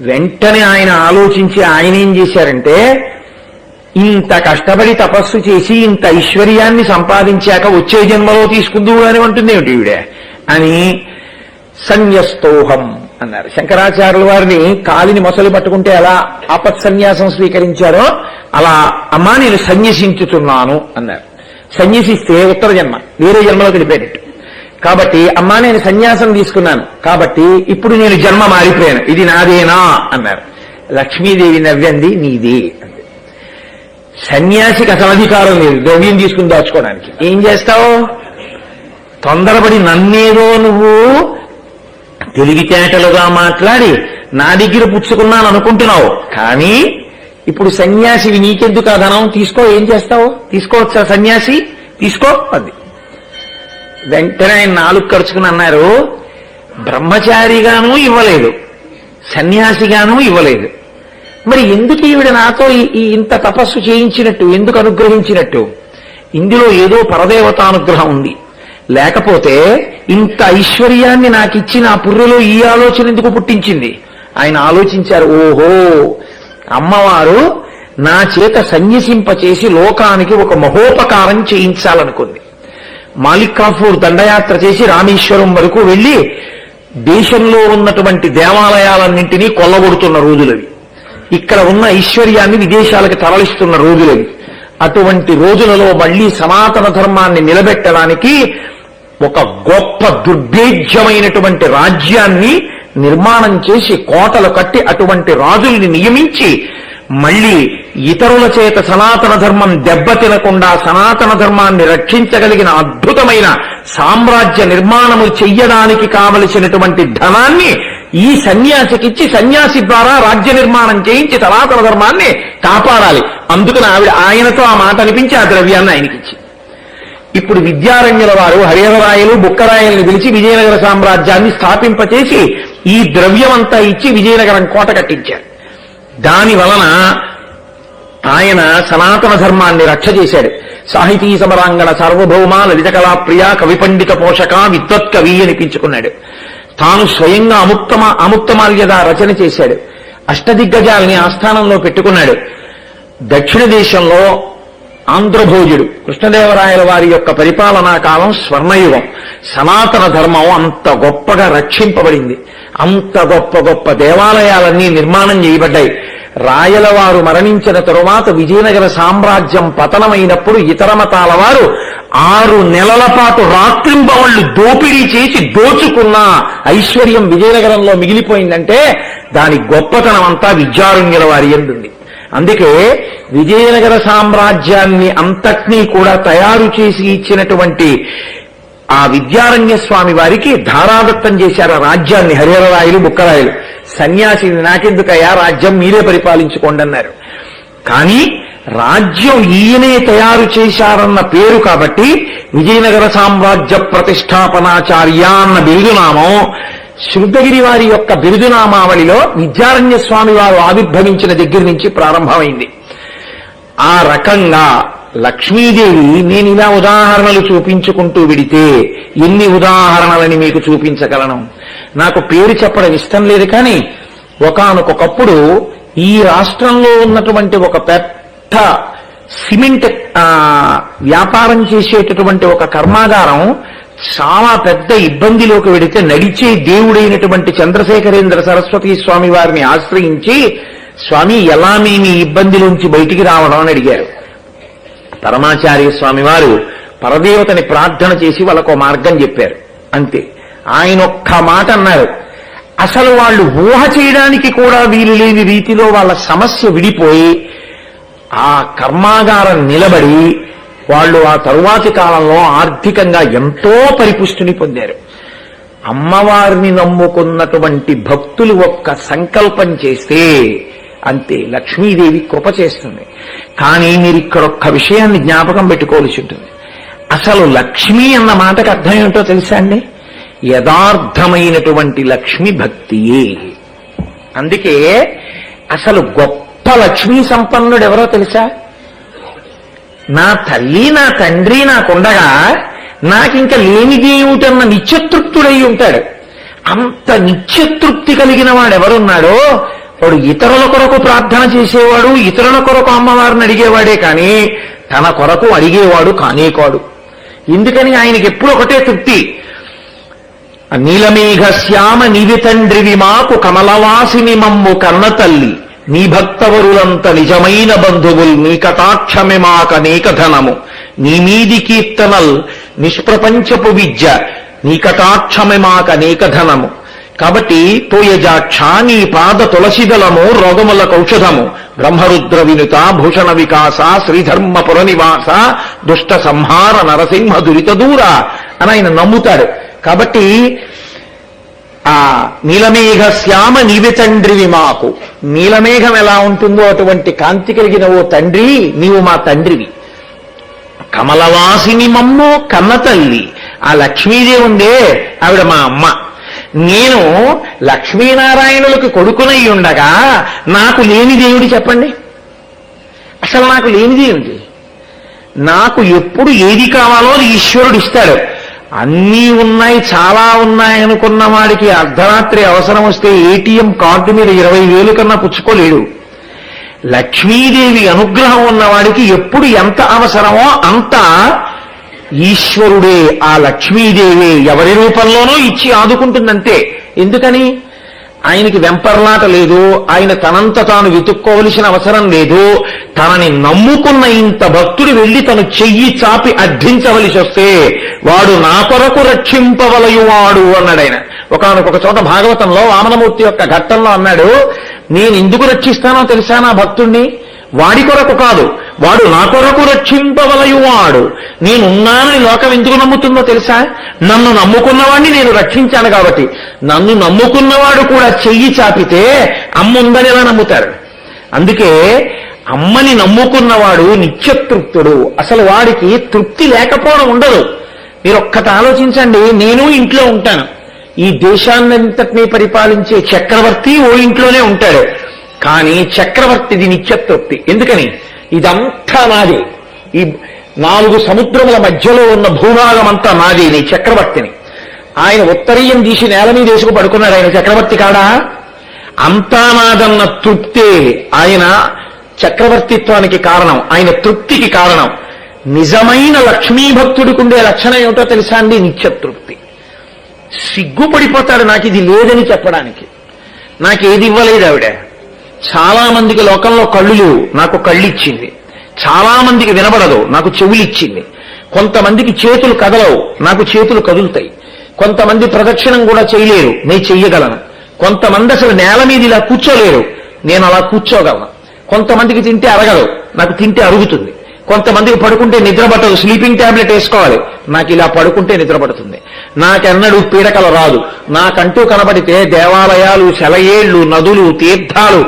వెంటనే ఆయన ఆలోచించి ఆయన ఏం చేశారంటే, ఇంత కష్టపడి తపస్సు చేసి ఇంత ఐశ్వర్యాన్ని సంపాదించాక వచ్చే జన్మలో తీసుకుందువు అని అంటుంది ఏమిటి ఈవిడే అని సన్యస్తోహం అన్నారు. శంకరాచార్యుల వారిని కాలిని మొసలు పట్టుకుంటే ఎలా ఆపత్సన్యాసం స్వీకరించారో అలా అమ్మా నేను సన్యసించుతున్నాను అన్నారు. సన్యసిస్తే ఉత్తర జన్మ, వేరే జన్మలో గడిపేటట్టు. కాబట్టి అమ్మా నేను సన్యాసం తీసుకున్నాను, కాబట్టి ఇప్పుడు నేను జన్మ మారిపోయాను, ఇది నాదేనా అన్నారు. లక్ష్మీదేవి నవ్వంది, నీదే అంది. సన్యాసికి అసలు అధికారం లేదు ద్రవ్యం తీసుకుని దాచుకోవడానికి. ఏం చేస్తావు? తొందరపడి నన్నేదో నువ్వు తెలివితేటలుగా మాట్లాడి నా దగ్గర పుచ్చుకున్నాను అనుకుంటున్నావు, కానీ ఇప్పుడు సన్యాసివి, నీకెందుకు ఆ ధనం? తీసుకో. ఏం చేస్తావు? తీసుకోవచ్చా సన్యాసి? తీసుకో అది. వెంటనే ఆయన నాలుగు ఖర్చుకుని అన్నారు, బ్రహ్మచారిగానూ ఇవ్వలేదు, సన్యాసిగానూ ఇవ్వలేదు, మరి ఎందుకు ఈవిడ నాతో ఇంత తపస్సు చేయించినట్టు, ఎందుకు అనుగ్రహించినట్టు? ఇందులో ఏదో పరదేవతానుగ్రహం ఉంది. లేకపోతే ఇంత ఐశ్వర్యాన్ని నాకిచ్చి నా పుర్రెలో ఈ ఆలోచన ఎందుకు పుట్టించింది? ఆయన ఆలోచించారు, ఓహో అమ్మవారు నా చేత సన్యసింపచేసి లోకానికి ఒక మహోపకారం చేయించాలనుకుంది. మాలిక్ కాఫూర్ దండయాత్ర చేసి రామేశ్వరం వరకు వెళ్లి దేశంలో ఉన్నటువంటి దేవాలయాలన్నింటినీ కొల్లగొడుతున్న రోజులవి. ఇక్కడ ఉన్న ఐశ్వర్యాన్ని విదేశాలకు తరలిస్తున్న రోజులవి. అటువంటి రోజులలో మళ్లీ సనాతన ధర్మాన్ని నిలబెట్టడానికి ఒక గొప్ప దుర్భేద్యమైనటువంటి రాజ్యాన్ని నిర్మాణం చేసి కోటలు కట్టి అటువంటి రాజుల్ని నియమించి మళ్లీ ఇతరుల చేత సనాతన ధర్మం దెబ్బతినకుండా సనాతన ధర్మాన్ని రక్షించగలిగిన అద్భుతమైన సామ్రాజ్య నిర్మాణము చెయ్యడానికి కావలసినటువంటి ధనాన్ని ఈ సన్యాసికిచ్చి సన్యాసి ద్వారా రాజ్య నిర్మాణం చేయించి సనాతన ధర్మాన్ని కాపాడాలి. అందుకని ఆయనతో ఆ మాట అనిపించి ఆ ద్రవ్యాన్ని ఆయనకిచ్చి, ఇప్పుడు విద్యారణ్యుల వారు హరిహరరాయలు బుక్కరాయల్ని పిలిచి విజయనగర సామ్రాజ్యాన్ని స్థాపింపచేసి ఈ ద్రవ్యమంతా ఇచ్చి విజయనగరం కోట కట్టించారు. దాని వలన ఆయన సనాతన ధర్మాన్ని రక్ష చేశాడు. సాహితీ సమరాంగణ సార్వభౌమ లలిత కళాప్రియ కవి పండిత పోషక విద్వత్కవి అనిపించుకున్నాడు. తాను స్వయంగా అముక్తమాల్యద రచన చేశాడు. అష్టదిగ్గజాల్ని ఆస్థానంలో పెట్టుకున్నాడు. దక్షిణ దేశంలో ఆంధ్రభోజుడు కృష్ణదేవరాయల వారి యొక్క పరిపాలనా కాలం స్వర్ణయుగం. సనాతన ధర్మం అంత గొప్పగా రక్షింపబడింది. అంత గొప్ప గొప్ప దేవాలయాలన్నీ నిర్మాణం చేయబడ్డాయి. రాయల వారు మరణించిన తరువాత విజయనగర సామ్రాజ్యం పతనమైనప్పుడు ఇతర మతాల వారు 6 నెలల పాటు రాత్రింబవళ్లు దోపిడీ చేసి దోచుకున్న ఐశ్వర్యం విజయనగరంలో మిగిలిపోయిందంటే దాని గొప్పతనం అంతా విద్యారణ్యుల వారి యందుంది. అందుకే విజయనగర సామ్రాజ్యాన్ని అంతటినీ కూడా తయారు చేసి ఇచ్చినటువంటి ఆ విద్యారణ్య స్వామి వారికి ధారాదత్తం చేశారు ఆ రాజ్యాన్ని హరిహరరాయలు బుక్కరాయలు. సన్యాసిని నాకెందుకయ్యా రాజ్యం, మీరే పరిపాలించుకోండి అన్నారు. కానీ రాజ్యం ఈయనే తయారు చేశారన్న పేరు కాబట్టి విజయనగర సామ్రాజ్య ప్రతిష్టాపనాచార్య అన్న బిరుదునామం శృంగగిరి వారి యొక్క బిరుదునామావళిలో విద్యారణ్య స్వామి వారు ఆవిర్భవించిన దగ్గర నుంచి ప్రారంభమైంది. ఆ రకంగా లక్ష్మీదేవి, నేను ఇలా ఉదాహరణలు చూపించుకుంటూ విడితే ఎన్ని ఉదాహరణలని మీకు చూపించగలను. నాకు పేరు చెప్పడం ఇష్టం లేదు, కానీ ఒకానొకప్పుడు ఈ రాష్ట్రంలో ఉన్నటువంటి ఒక పెద్ద సిమెంట్ వ్యాపారం చేసేటటువంటి ఒక కర్మాగారం చాలా పెద్ద ఇబ్బందిలోకి వెడితే నడిచే దేవుడైనటువంటి చంద్రశేఖరేంద్ర సరస్వతి స్వామి వారిని ఆశ్రయించి స్వామి ఎలా మేము ఈ ఇబ్బందిలోంచి బయటికి రావడం అని అడిగారు. పరమాచార్య స్వామి వారు పరదేవతని ప్రార్థన చేసి వాళ్ళకు మార్గం చెప్పారు. అంతే. ఆయన ఒక్క మాట అన్నారు, అసలు వాళ్ళు ఊహ చేయడానికి కూడా వీలు లేని రీతిలో వాళ్ళ సమస్య విడిపోయి ఆ కర్మాగారం నిలబడి వాళ్ళు ఆ తరువాతి కాలంలో ఆర్థికంగా ఎంతో పరిపుష్టిని పొందారు. అమ్మవారిని నమ్ముకున్నటువంటి భక్తులు ఒక్క సంకల్పం చేస్తే అంతే, లక్ష్మీదేవి కృప చేస్తుంది. కానీ మీరు ఇక్కడ ఒక్క విషయాన్ని జ్ఞాపకం పెట్టుకోవాల్సి ఉంటుంది. అసలు లక్ష్మి అన్న మాటకు అర్థం ఏమిటో తెలుసా అండి? యథార్థమైనటువంటి లక్ష్మి భక్తియే. అందుకే అసలు గొప్ప లక్ష్మీ సంపన్నుడు ఎవరో తెలుసా? నా తల్లి నా తండ్రి నాకుండగా నాకింక లేనిది ఏమిటన్న నిత్యతృప్తుడై ఉంటాడు. అంత నిత్యతృప్తి కలిగిన వాడు ఎవరున్నాడో వాడు ఇతరుల కొరకు ప్రార్థన చేసేవాడు, ఇతరుల కొరకు అమ్మవారిని అడిగేవాడే కానీ తన కొరకు అడిగేవాడు కానే కాడు. ఎందుకని ఆయనకి ఎప్పుడు ఒకటే తృప్తి. నీలమేఘ శ్యామ నీవి తండ్రివి మాకు కమలవాసిని మమ్ము కన్న తల్లి, నీ భక్తవరులంత నిజమైన బంధువుల్ నీ కటాక్షమే మాకనేక ధనము, నీ మీది కీర్తనల్ నిష్ప్రపంచపు విద్య నీ కటాక్షమే మాకనేక ధనము. కాబట్టి తోయజాక్ష నీ పాద తులసిదలము రోగములకు ఔషధము, బ్రహ్మరుద్ర వినుత భూషణ వికాస శ్రీధర్మపుర నివాస దుష్ట సంహార నరసింహ దురిత దూర అని ఆయన నమ్ముతాడు. కాబట్టి ఆ నీలమేఘ శ్యామ నీవి తండ్రివి మాకు, నీలమేఘం ఎలా ఉంటుందో అటువంటి కాంతి కలిగిన ఓ తండ్రి నీవు మా తండ్రివి. కమలవాసిని మమ్ము కన్న తల్లి, ఆ లక్ష్మీదేవి ఉందే ఆవిడ మా అమ్మ. నేను లక్ష్మీనారాయణులకు కొడుకునై ఉండగా నాకు లేని దేవుడు చెప్పండి. అసలు నాకు లేనిది ఏమిటి? నాకు ఎప్పుడు ఏది కావాలో ఈశ్వరుడు ఇస్తాడు. అన్నీ ఉన్నాయి, చాలా ఉన్నాయి అనుకున్న వాడికి అర్ధరాత్రి అవసరం వస్తే ఏటీఎం కార్డు మీద 20,000 కన్నా పుచ్చుకోలేడు. లక్ష్మీదేవి అనుగ్రహం ఉన్నవాడికి ఎప్పుడు ఎంత అవసరమో అంత ఈశ్వరుడే, ఆ లక్ష్మీదేవి ఎవరి రూపంలోనో ఇచ్చి ఆదుకుంటుందంతే. ఎందుకని? ఆయనకి వెంపర్లాట లేదు, ఆయన తనంత తాను వెతుక్కోవలసిన అవసరం లేదు. తనని నమ్ముకున్న ఇంత భక్తుడు వెళ్లి తను చెయ్యి చాపి అర్థించవలసి వస్తే వాడు నా కొరకు రక్షింపవలయువాడు అన్నాడు ఆయన. ఒకానొక చోట భాగవతంలో వామనమూర్తి యొక్క ఘట్టంలో అన్నాడు, నేను ఎందుకు రక్షిస్తానో తెలుసా నా భక్తుణ్ణి? వాడి కొరకు కాదు, వాడు నా కొరకు రక్షింపవలయువాడు. నేనున్నానని లోకం ఎందుకు నమ్ముతుందో తెలుసా? నన్ను నమ్ముకున్నవాడిని నేను రక్షించాను కాబట్టి. నన్ను నమ్ముకున్నవాడు కూడా చెయ్యి చాపితే అమ్మ ఉందని ఎలా నమ్ముతారు? అందుకే అమ్మని నమ్ముకున్నవాడు నిత్యతృప్తుడు. అసలు వాడికి తృప్తి లేకపోవడం ఉండదు. మీరు ఒక్కటి ఆలోచించండి. నేను ఇంట్లో ఉంటాను, ఈ దేశాన్నంతటినీ పరిపాలించే చక్రవర్తి ఓ ఇంట్లోనే ఉంటాడు. కానీ చక్రవర్తిది నిత్యతృప్తి. ఎందుకని? ఇదంతా నాది, ఈ 4 సముద్రముల మధ్యలో ఉన్న భూభాగం అంతా నాది, నీ చక్రవర్తిని. ఆయన ఉత్తరీయం తీసి నేల మీద వేసుకు పడుకున్నాడు. ఆయన చక్రవర్తి కాడా? అంతా నాదన్న తృప్తే ఆయన చక్రవర్తిత్వానికి కారణం, ఆయన తృప్తికి కారణం. నిజమైన లక్ష్మీభక్తుడికి ఉండే లక్షణం ఏమిటో తెలుసా అండి? నిత్యతృప్తి. సిగ్గుపడిపోతాడు నాకు ఇది లేదని చెప్పడానికి. నాకేది ఇవ్వలేదు ఆవిడ. చాలా మందికి లోకంలో కళ్ళు లేవు, నాకు కళ్ళు ఇచ్చింది. చాలా మందికి వినబడదు, నాకు చెవులు ఇచ్చింది. కొంతమందికి చేతులు కదలవు, నాకు చేతులు కదులుతాయి. కొంతమంది ప్రదక్షిణం కూడా చేయలేరు, నేను చెయ్యగలను. కొంతమంది అసలు నేల మీద ఇలా కూర్చోలేరు, నేను అలా కూర్చోగలను. కొంతమందికి తింటే అరగదు, నాకు తింటే అరుగుతుంది. కొంతమందికి పడుకుంటే నిద్ర పట్టదు, స్లీపింగ్ టాబ్లెట్ వేసుకోవాలి, నాకు ఇలా పడుకుంటే నిద్ర పడుతుంది. నాకెన్నడూ పీడకల రాదు. నాకంటూ కనబడితే దేవాలయాలు, సెలయేళ్లు, నదులు, తీర్థాలు,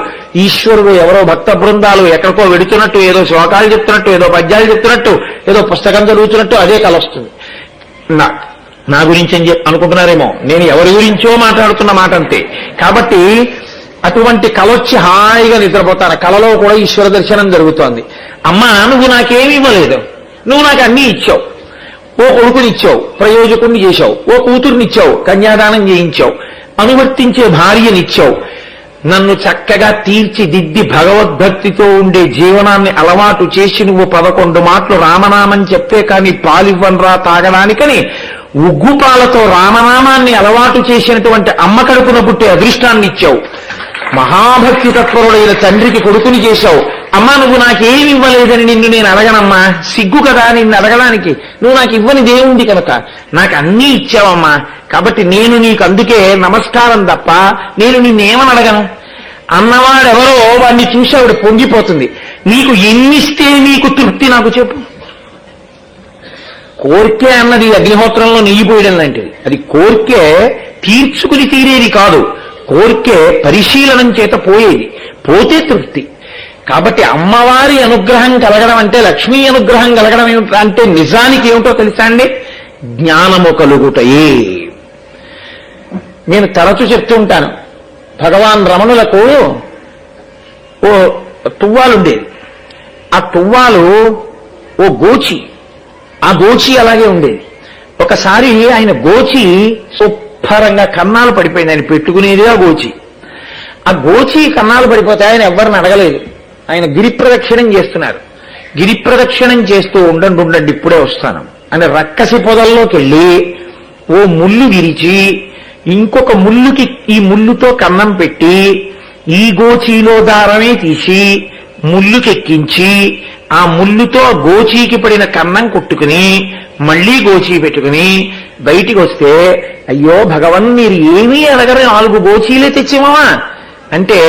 ఈశ్వరుడు, ఎవరో భక్త బృందాలు ఎక్కడికో వెడుతున్నట్టు, ఏదో శ్లోకాలు చెప్తున్నట్టు, ఏదో పద్యాలు చెప్తున్నట్టు, ఏదో పుస్తకం చదువుతున్నట్టు అదే కల వస్తుంది. నా గురించి అని అనుకుంటున్నారేమో, నేను ఎవరి గురించో మాట్లాడుతున్న మాట అంతే. కాబట్టి అటువంటి కలొచ్చి హాయిగా నిద్రపోతాను. కలలో కూడా ఈశ్వర దర్శనం జరుగుతోంది. అమ్మా, నువ్వు నాకేమి ఇవ్వలేదు, నువ్వు నాకు అన్నీ ఇచ్చావు. ఓ కొడుకునిచ్చావు, ప్రయోజకుడిని చేశావు. ఓ కూతుర్నిచ్చావు, కన్యాదానం చేయించావు. అనువర్తించే భార్యనిచ్చావు. నన్ను చక్కగా తీర్చిదిద్ది భగవద్భక్తితో ఉండే జీవనాన్ని అలవాటు చేసి నువ్వు 11 మాటలు రామనామం చెప్తే కానీ పాలివ్వనరా తాగడానికని ఉగ్గుపాలతో రామనామాన్ని అలవాటు చేసినటువంటి అమ్మ కడుపున పుట్టే అదృష్టాన్ని ఇచ్చావు. మహాభక్తి తత్పరుడైన తండ్రికి కొడుకుని చేశావు. అమ్మా నువ్వు నాకేమి ఇవ్వలేదని నిన్ను నేను అడగనమ్మా, సిగ్గు కదా నిన్ను అడగడానికి. నువ్వు నాకు ఇవ్వని దేవుంది కనుక నాకు అన్నీ ఇచ్చావమ్మా, కాబట్టి నేను నీకు అందుకే నమస్కారం తప్ప నేను నిన్నేమని అడగను అన్నవాడెవరో వాడిని చూసి ఆవిడ పొంగిపోతుంది. నీకు ఎన్నిస్తే నీకు తృప్తి నాకు చెప్పు. కోర్కె అన్నది అగ్నిహోత్రంలో నెయ్యి పోయడం లాంటిది. అది కోర్కె తీర్చుకుని తీరేది కాదు, కోర్కె పరిశీలనం చేత పోయేది, పోతే తృప్తి. కాబట్టి అమ్మవారి అనుగ్రహం కలగడం అంటే, లక్ష్మీ అనుగ్రహం కలగడం ఏమిటో అంటే నిజానికి ఏమిటో తెలుసా అండి? జ్ఞానము కలుగుటయే. నేను తరచు చెప్తూ ఉంటాను, భగవాన్ రమణులకు ఓ తువ్వాలుండేది. ఆ తువ్వాలు ఓ గోచి, ఆ గోచి అలాగే ఉండేది. ఒకసారి ఆయన గోచి శుభ్రంగా కన్నాలు పడిపోయింది. ఆయన పెట్టుకునేది ఆ గోచి. ఆ గోచి కన్నాలు పడిపోతే ఆయన ఎవరిని అడగలేదు. ఆయన గిరి ప్రదక్షిణం చేస్తున్నారు. గిరి ప్రదక్షిణం చేస్తూ ఉండండి ఇప్పుడే వస్తాను అని రక్కసి పొదల్లోకి వెళ్ళి ఓ ముళ్ళు విరిచి ఇంకొక ముళ్ళుకి ఈ ముళ్ళుతో కన్నం పెట్టి ఈ గోచీలో దారమే తీసి ముళ్ళుకెక్కించి ఆ ముళ్ళుతో గోచీకి పడిన కన్నం కొట్టుకుని మళ్లీ గోచీ పెట్టుకుని బయటికి వస్తే, అయ్యో భగవన్ మీరు ఏమీ అడగరు, 4 గోచీలే తెచ్చిమావా అంటే,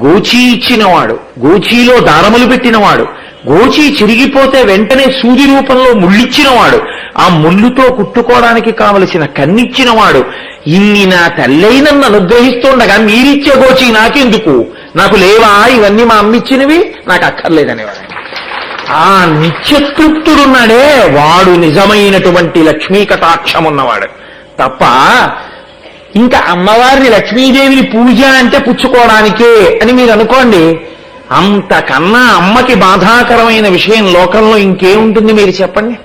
గోచీ ఇచ్చినవాడు, గోచీలో దారములు పెట్టినవాడు, గోచీ చిరిగిపోతే వెంటనే సూది రూపంలో ముళ్ళిచ్చినవాడు, ఆ ముళ్ళుతో కుట్టుకోవడానికి కావలసిన కన్నిచ్చినవాడు, ఇన్ని నా తల్లై నన్ను అనుగ్రహిస్తుండగా మీరిచ్చే గోచీ నాకెందుకు, నాకు లేవా ఇవన్నీ మా అమ్మిచ్చినవి, నాకు అక్కర్లేదనేవాడు. ఆ నిత్యతృప్తుడున్నాడే వాడు నిజమైనటువంటి లక్ష్మీ కటాక్షం ఉన్నవాడు తప్ప ఇంకా అమ్మవారిని లక్ష్మీదేవిని పూజ అంటే పుచ్చుకోవడానికే అని మీరు అనుకోండి. అంతకన్నా అమ్మకి బాధాకరమైన విషయం లోకంలో ఇంకేముంటుంది మీరు చెప్పండి.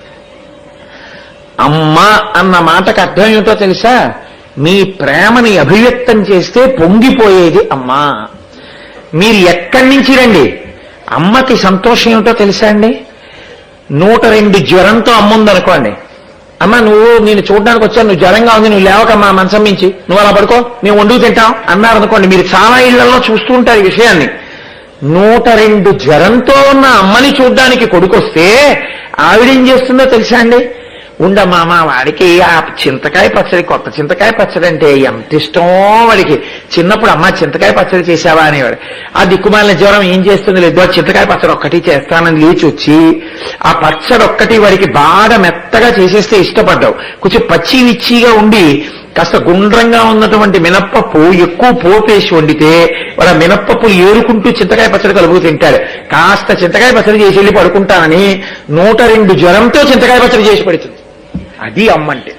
అమ్మ అన్న మాటకు అర్థం ఏమిటో తెలుసా? మీ ప్రేమని అభివ్యక్తం చేస్తే పొంగిపోయేది అమ్మా. మీరు ఎక్కడి నుంచి రండి, అమ్మకి సంతోషం ఏమిటో తెలుసా అండి? 102 జ్వరంతో అమ్మ ఉందనుకోండి, అమ్మ నువ్వు నేను చూడడానికి వచ్చాను, నువ్వు జ్వరంగా ఉంది, నువ్వు లేవకమ్మా మంచం మించి, నువ్వు అలా పడుకో, మేము వండుకు తింటాం అన్నారనుకోండి. మీరు చాలా ఇళ్లలో చూస్తూ ఉంటారు ఈ విషయాన్ని. 102 జ్వరంతో ఉన్న అమ్మని చూడ్డానికి కొడుకొస్తే ఆవిడేం చేస్తుందో తెలుసా అండి? ఉండమ్మా మా వాడికి ఆ చింతకాయ పచ్చడి, కొత్త చింతకాయ పచ్చడి అంటే ఎంత ఇష్టం వాడికి. చిన్నప్పుడు అమ్మ చింతకాయ పచ్చడి చేశావా అనేవాడు. ఆ దిక్కుమాలిన జ్వరం ఏం చేస్తుంది లేదు, ఆ చింతకాయ పచ్చడి ఒక్కటి చేస్తానని లేచి వచ్చి ఆ పచ్చడి ఒక్కటి వాడికి బాగా మెత్తగా చేసేస్తే ఇష్టపడ్డావు. కొంచెం పచ్చి విచ్చిగా ఉండి కాస్త గుండ్రంగా ఉన్నటువంటి మినప్పప్పు ఎక్కువ పోపేసి వండితే వాడు ఆ మినప్పప్పు ఏరుకుంటూ చింతకాయ పచ్చడి కలుపు తింటాడు. కాస్త చింతకాయ పచ్చడి చేసి వెళ్ళి పడుకుంటానని 102 జ్వరంతో చింతకాయ పచ్చడి చేసి పెడుతుంది. అది అమ్మ అంటే.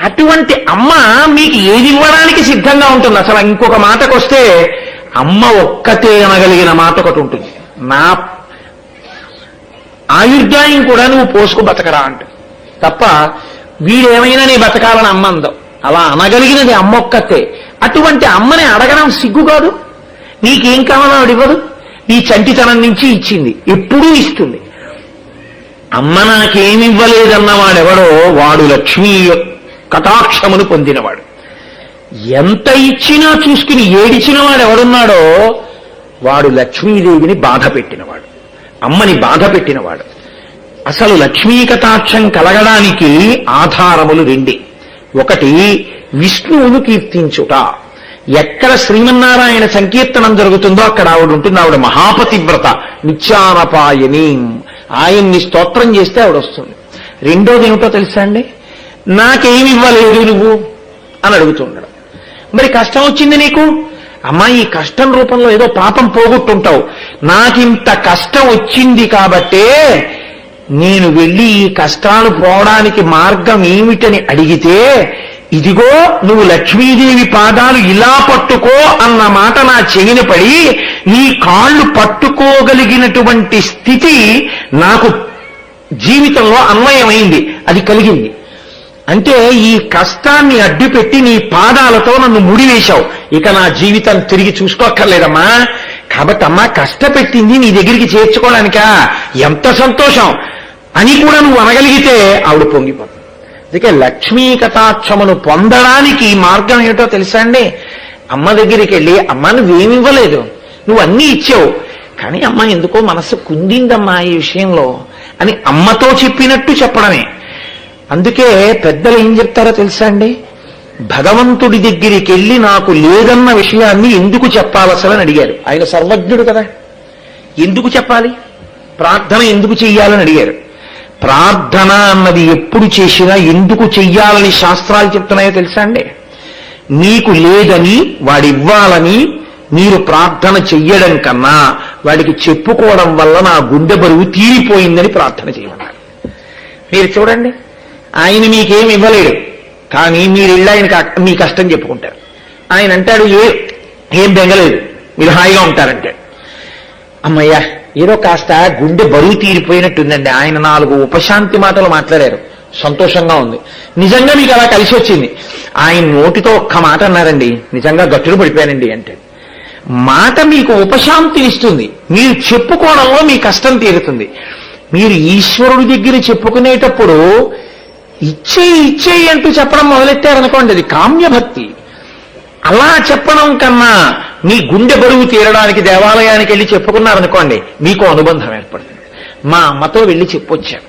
అటువంటి అమ్మ మీకు ఏది ఇవ్వడానికి సిద్ధంగా ఉంటుంది. అసలు ఇంకొక మాటకు వస్తే అమ్మ ఒక్కతే అనగలిగిన మాట ఒకటి ఉంటుంది, నా ఆయుర్దాయం కూడా నువ్వు పోసుకు బతకరా అంట. తప్ప వీడేమైనా నీ బతకాలని అమ్మ అందం. అలా అనగలిగినది అమ్మ ఒక్కతే. అటువంటి అమ్మని అడగడం సిగ్గు కాదు. నీకేం కావాలో ఆవిడ ఇవ్వదు, నీ చంటితనం నుంచి ఇచ్చింది, ఎప్పుడూ ఇస్తుంది. అమ్మ నాకేమివ్వలేదన్నవాడెవడో వాడు లక్ష్మీ కటాక్షమును పొందినవాడు. ఎంత ఇచ్చినా చూసుకుని ఏడిచిన వాడెవడున్నాడో వాడు లక్ష్మీదేవిని బాధ పెట్టినవాడు, అమ్మని బాధ పెట్టినవాడు. అసలు లక్ష్మీ కటాక్షం కలగడానికి ఆధారములు 2. ఒకటి విష్ణువును కీర్తించుట. ఎక్కడ శ్రీమన్నారాయణ సంకీర్తనం జరుగుతుందో అక్కడ ఆవిడ ఉంటుంది. ఆవిడ మహాపతివ్రత, నిత్యానపాయని. ఆయన్ని స్తోత్రం చేస్తే ఆవిడ వస్తుంది. రెండోది ఏమిటో తెలుసా అండి? నాకేమివ్వలేదు నువ్వు అని అడుగుతున్నాడు. మరి కష్టం వచ్చింది నీకు, అమ్మా ఈ కష్టం రూపంలో ఏదో పాపం పోగొట్టుంటావు, నాకింత కష్టం వచ్చింది కాబట్టే నేను వెళ్ళి ఈ కష్టాలు పోవడానికి మార్గం ఏమిటని అడిగితే, ఇదిగో నువ్వు లక్ష్మీదేవి పాదాలు ఇలా పట్టుకో అన్న మాట నా చెవిన పడి నీ కాళ్ళు పట్టుకోగలిగినటువంటి స్థితి నాకు జీవితంలో అన్వయమైంది, అది కలిగింది. అంటే ఈ కష్టాన్ని అడ్డుపెట్టి నీ పాదాలతో నన్ను ముడివేశావు, ఇక నా జీవితం తిరిగి చూసుకోక్కర్లేదమ్మా. కాబట్టి అమ్మా కష్టపెట్టింది నీ దగ్గరికి చేర్చుకోవడానికా, ఎంత సంతోషం అని కూడా నువ్వు అనగలిగితే ఆవిడ పొంగిపోతుంది. అందుకే లక్ష్మీ కటాక్షమును పొందడానికి మార్గం ఏమిటో తెలుసా అండి? అమ్మ దగ్గరికి వెళ్ళి అమ్మ నువ్వేమి ఇవ్వలేదు, నువ్వు అన్నీ ఇచ్చావు, కానీ అమ్మ ఎందుకో మనస్సు కుందిందమ్మా ఈ విషయంలో అని అమ్మతో చెప్పినట్టు చెప్పడమే. అందుకే పెద్దలు ఏం చెప్తారో తెలుసా అండి, భగవంతుడి దగ్గరికి వెళ్ళి నాకు లేదన్న విషయాన్ని ఎందుకు చెప్పాలసలని అడిగారు. ఆయన సర్వజ్ఞుడు కదా, ఎందుకు చెప్పాలి, ప్రార్థన ఎందుకు చెయ్యాలని అడిగారు. ప్రార్థన అన్నది ఎప్పుడు చేసినా ఎందుకు చెయ్యాలని శాస్త్రాలు చెప్తున్నాయో తెలుసా అండి, మీకు లేదని వాడివ్వాలని మీరు ప్రార్థన చెయ్యడం కన్నా వాడికి చెప్పుకోవడం వల్ల నా గుండె బరువు తీరిపోయిందని ప్రార్థన చేయమన్నారు. మీరు చూడండి, ఆయన మీకేమి ఇవ్వలేడు, కానీ మీరు ఇళ్ళ ఆయనకి మీ కష్టం చెప్పుకుంటారు. ఆయన అంటాడు ఏం బెంగలేదు, మీరు హాయిగా ఉంటారంటాడు. అమ్మయ్యా ఏదో కాస్త గుండె బరువు తీరిపోయినట్టుందండి, ఆయన 4 ఉపశాంతి మాటలు మాట్లాడారు, సంతోషంగా ఉంది. నిజంగా మీకు అలా కలిసి వచ్చింది. ఆయన నోటితో ఒక్క మాట అన్నారండి, నిజంగా గట్టుడు పడిపోయానండి అంటే. మాట మీకు ఉపశాంతినిస్తుంది, మీరు చెప్పుకోవడంలో మీ కష్టం తీరుతుంది. మీరు ఈశ్వరుడి దగ్గర చెప్పుకునేటప్పుడు ఇచ్చేయి అంటూ చెప్పడం మొదలెట్టారనుకోండి, అది కామ్యభక్తి. అలా చెప్పడం కన్నా మీ గుండె బరువు తీరడానికి దేవాలయానికి వెళ్ళి చెప్పుకున్నారనుకోండి, మీకు అనుబంధం ఏర్పడుతుంది. మా అమ్మతో వెళ్ళి చెప్పొచ్చాను,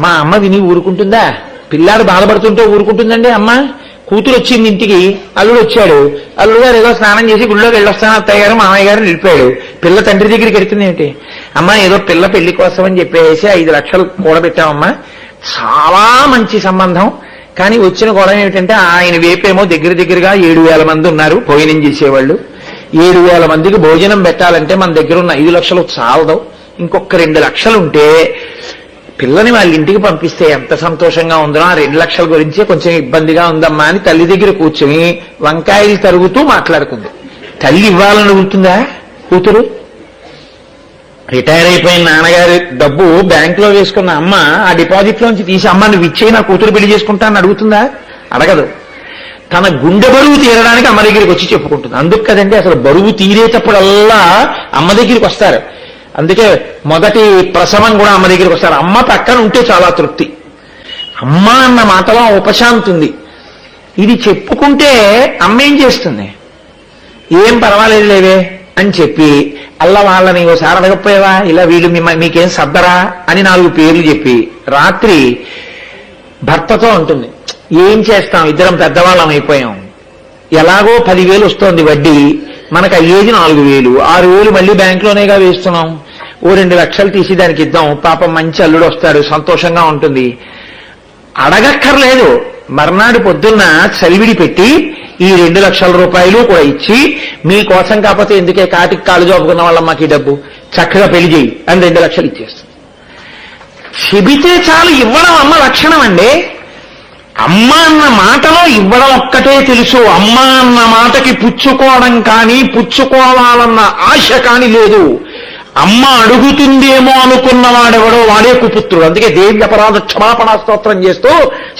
మా అమ్మ విని ఊరుకుంటుందా? పిల్లాడు బాధపడుతుంటే ఊరుకుంటుందండి అమ్మ? కూతురు వచ్చింది ఇంటికి, అల్లుడు వచ్చాడు, అల్లుడు గారు ఏదో స్నానం చేసి గుళ్ళోకి వెళ్ళొస్తాను అత్తయ్య గారు మామయ్య గారు నిలిపాడు. పిల్ల తండ్రి దగ్గరికి వెళ్తుంది ఏమిటి, అమ్మ ఏదో పిల్ల పెళ్లి కోసం అని చెప్పేసి 5 లక్షలు కూడబెట్టామమ్మా, చాలా మంచి సంబంధం, కానీ వచ్చిన గొడవ ఏమిటంటే ఆయన వేపేమో దగ్గరగా 7,000 మంది ఉన్నారు భోజనం చేసేవాళ్ళు. 7,000 మందికి భోజనం పెట్టాలంటే మన దగ్గర ఉన్న 5 లక్షలు చాలదు, ఇంకొక 2 లక్షలు ఉంటే పిల్లని వాళ్ళ ఇంటికి పంపిస్తే ఎంత సంతోషంగా ఉందో, ఆ 2 లక్షల గురించే కొంచెం ఇబ్బందిగా ఉందమ్మా అని తల్లి దగ్గర కూర్చొని వంకాయలు తరుగుతూ మాట్లాడుకుంది. తల్లి ఇవ్వాలని అడుగుతుందా కూతురు? రిటైర్ అయిపోయిన నాన్నగారి డబ్బు బ్యాంకులో వేసుకున్న అమ్మ ఆ డిపాజిట్లోంచి తీసి అమ్మ నువ్వు ఇచ్చేయి నా కూతురు పెళ్లి చేసుకుంటా అని అడుగుతుందా? అడగదు. తన గుండె బరువు తీరడానికి అమ్మ దగ్గరికి వచ్చి చెప్పుకుంటుంది. అందుకు కదండి అసలు బరువు తీరేటప్పుడల్లా అమ్మ దగ్గరికి వస్తారు. అందుకే మొదటి ప్రసవం కూడా అమ్మ దగ్గరికి వస్తారు. అమ్మ పక్కన ఉంటే చాలా తృప్తి. అమ్మ అన్న మాటలో ఉపశాంతి ఉంది. ఇది చెప్పుకుంటే అమ్మ ఏం చేస్తుంది, ఏం పర్వాలేదు లేవే అని చెప్పి అల్లా వాళ్ళని ఓసారి అడగపోయావా, ఇలా వీళ్ళు మీకేం సర్దరా అని 4 పేర్లు చెప్పి రాత్రి భర్తతో ఉంటుంది, ఏం చేస్తాం ఇద్దరం పెద్దవాళ్ళం అయిపోయాం, ఎలాగో 10,000 వస్తోంది వడ్డీ, మనకు అయ్యేది 4,000, 6,000 మళ్ళీ బ్యాంకులోనేగా వేస్తున్నాం, ఓ 2 లక్షలు తీసి దానికి ఇద్దాం, పాపం మంచి అల్లుడు వస్తాడు సంతోషంగా ఉంటుంది. అడగక్కర్లేదు, మర్నాడు పొద్దున్న చలివిడి పెట్టి ఈ 2 లక్షల రూపాయలు కూడా ఇచ్చి మీకోసం కాకపోతే ఎందుకే కాటికి కాలు జోపుకున్న వాళ్ళ మాకు ఈ డబ్బు చక్కగా పెళ్లి చేయి అని 2 లక్షలు ఇచ్చేస్తుంది. చెబితే చాలు ఇవ్వడం అమ్మ లక్షణం అండి. అమ్మ అన్న మాటలో ఇవ్వడం ఒక్కటే తెలుసు. అమ్మ అన్న మాటకి పుచ్చుకోవడం కానీ పుచ్చుకోవాలన్న ఆశ కానీ లేదు. అమ్మ అడుగుతుందేమో అనుకున్నవాడెవడో వాడే కుపుత్రుడు. అందుకే దేవి అపరాధ క్షమాపణా స్తోత్రం చేస్తూ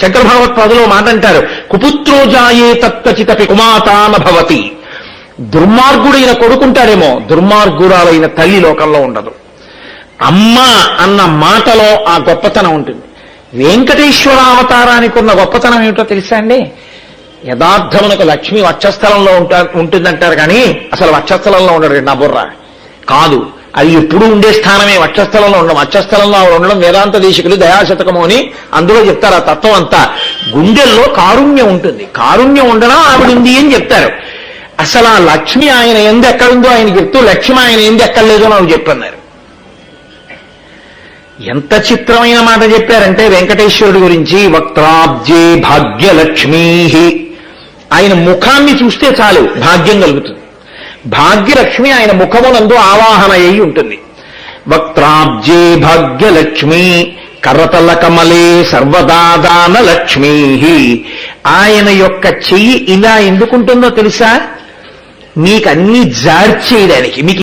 శంకర భగవత్పాదులో మాట అంటారు, కుపుత్రో జాయే తత్వచితపి కుమాతాన భవతి. దుర్మార్గుడైన కొడుకుంటాడేమో, దుర్మార్గురాలైన తల్లి లోకంలో ఉండదు. అమ్మ అన్న మాటలో ఆ గొప్పతనం ఉంటుంది. వెంకటేశ్వర అవతారానికి ఉన్న గొప్పతనం ఏమిటో తెలుసా అండి? యథార్థమునకు లక్ష్మి వక్షస్థలంలో ఉంటుందంటారు, కానీ అసలు వక్షస్థలంలో ఉండడు నా బుర్ర కాదు, అది ఎప్పుడు ఉండే స్థానమే. వక్షస్థలంలో ఉండడం, వక్షస్థలంలో ఆవిడ ఉండడం వేదాంత దేశికులు దయాశతకము అని అందులో చెప్తారు. ఆ తత్వం అంతా గుండెల్లో కారుణ్యం ఉంటుంది, కారుణ్యం ఉండడం ఆవిడ ఉంది అని చెప్తారు. అసలు ఆ లక్ష్మి ఆయన ఎందు ఎక్కడుందో ఆయన చెప్తూ లక్ష్మి ఆయన ఎందు ఎక్కడలేదో నాకు చెప్పన్నారు. ఎంత చిత్రమైన మాట చెప్పారంటే వెంకటేశ్వరుడి గురించి, వక్త్రాబ్జే భాగ్యలక్ష్మీ, ఆయన ముఖాన్ని చూస్తే చాలు భాగ్యం కలుగుతుంది. భాగ్యలక్ష్మి ఆయన ముఖమునందు ఆవాహన అయి ఉంటుంది. వక్త్రాబ్జే భాగ్యలక్ష్మి కరతల కమలే సర్వదాదాన లక్ష్మీ. ఆయన యొక్క చెయ్యి ఇలా ఎందుకుంటుందో తెలుసా? మీకన్నీ జార్చేయడానికి, మీకు